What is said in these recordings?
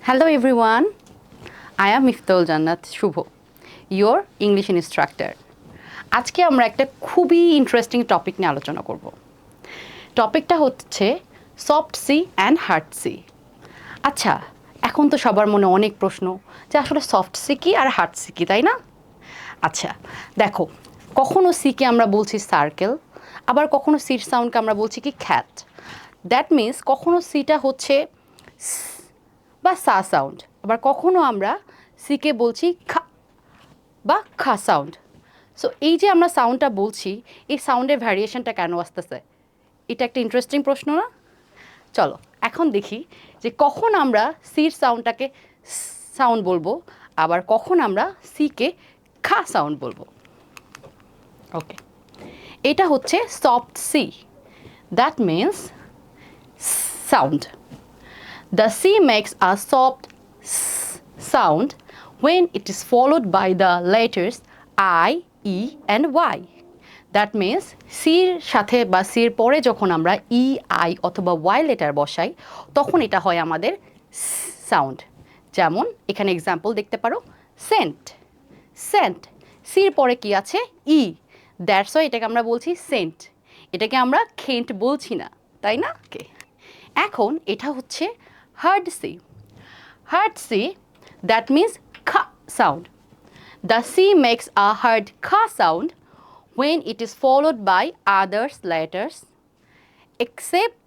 Hello everyone, I am Miftahul Jannat Shubho, your English instructor. আজকে আমরা একটা খুবই ইন্টারেস্টিং টপিক নিয়ে আলোচনা করব। টপিকটা হচ্ছে soft C and hard C. আচ্ছা, এখন তো সবার মনে অনেক প্রশ্ন যে আসলে সফট সি কি আর হার্ড সি কি, তাই না? আচ্ছা, দেখো, কখনো সিকে আমরা বলছি সার্কেল, আবার কখনো সির সাউন্ডকে আমরা বলছি কি খ্যাত। দ্যাট মিনস কখনো সিটা হচ্ছে বা সা সাউন্ড, আবার কখনো আমরা সিকে বলছি খা বা খা সাউন্ড। সো এই যে আমরা সাউন্ডটা বলছি, এই সাউন্ডের ভ্যারিয়েশনটা কেন আসতেছে, এটা একটা ইন্টারেস্টিং প্রশ্ন না? চলো এখন দেখি যে কখন আমরা সির সাউন্ডটাকে সাউন্ড বলবো, আবার কখন আমরা সিকে খা সাউন্ড বলবো। ওকে, এটা হচ্ছে soft C, that means sound. The C makes a soft sound when it is followed by the letters I, E and Y. That means সির সাথে বা সির পরে যখন আমরা ই, আই অথবা ওয়াই লেটার বসাই তখন এটা হয় আমাদের সাউন্ড। যেমন এখানে এক্সাম্পল দেখতে পারো, সেন্ট। সেন্ট, সির পরে কি আছে? ই, দ্যাটস ওয়াই এটাকে আমরা বলছি সেন্ট। এটাকে আমরা খেন্ট বলছি না, তাই না? এখন এটা হচ্ছে hard C. Hard C, that means ka sound. The C makes a hard ka sound when it is followed by other letters except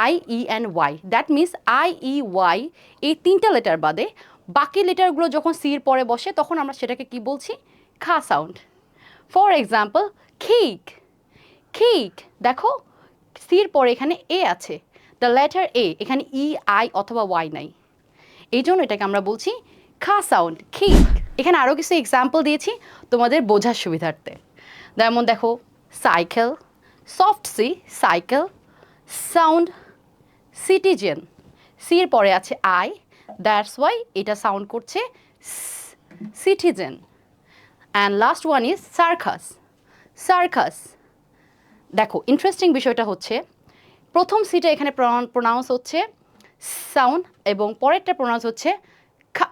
I, E and Y. That means I, E, Y এই তিনটা letter বাদে বাকি লেটারগুলো যখন সির পরে বসে তখন আমরা সেটাকে কি বলছি? খা sound. For example, cake. Cake, দেখো সির পরে এখানে এ আছে, দ্য লেটার এ, এখানে ই, আই অথবা ওয়াই নাই, এই জন্য এটাকে আমরা বলছি খা সাউন্ড, কেক। এখানে আরও কিছু এক্সাম্পল দিয়েছি তোমাদের বোঝার সুবিধার্থে। যেমন দেখো, cycle, soft c cycle, sound citizen, সির পরে আছে আই, দ্যাটস ওয়াই এটা সাউন্ড করছে citizen. And last one is circus. Circus, দেখো ইন্টারেস্টিং বিষয়টা হচ্ছে প্রথম সিটা এখানে প্রোনাউন্স হচ্ছে সাউন্ড এবং পরেরটা প্রোনাউন্স হচ্ছে খা,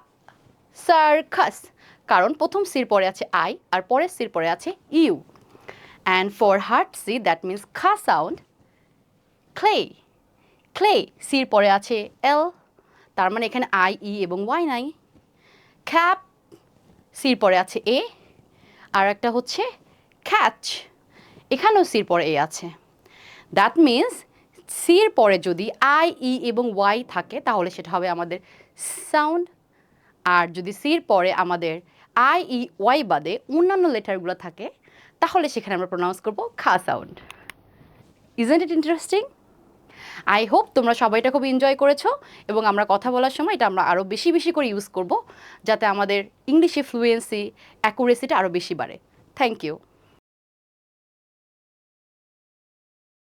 সার্কাস, কারণ প্রথম সির পরে আছে আই আর পরের সির পরে আছে U. And for hard C that means খা সাউন্ড, ক্লে। ক্লে, সির পরে আছে এল, তার মানে এখানে আই, ই এবং ওয়াই নাই। ক্যাপ, সির পরে আছে এ, আর একটা হচ্ছে ক্যাচ, এখানেও সির পরে এ আছে। দ্যাট মিনস সির পরে যদি আই, ই এবং ওয়াই থাকে তাহলে সেটা হবে আমাদের সাউন্ড, আর যদি সির পরে আমাদের আই, ই, ওয়াই বাদে অন্যান্য লেটারগুলো থাকে তাহলে সেখানে আমরা প্রোনাউন্স করব খা sound. Isn't it interesting? I hope তোমরা সবাই এটা খুব এনজয় করেছো এবং আমরা কথা বলার সময় এটা আমরা আরও বেশি বেশি করে ইউজ করব যাতে আমাদের ইংলিশে ফ্লুয়েন্সি, অ্যাকুরেসিটা আরও বেশি বাড়ে। Thank you.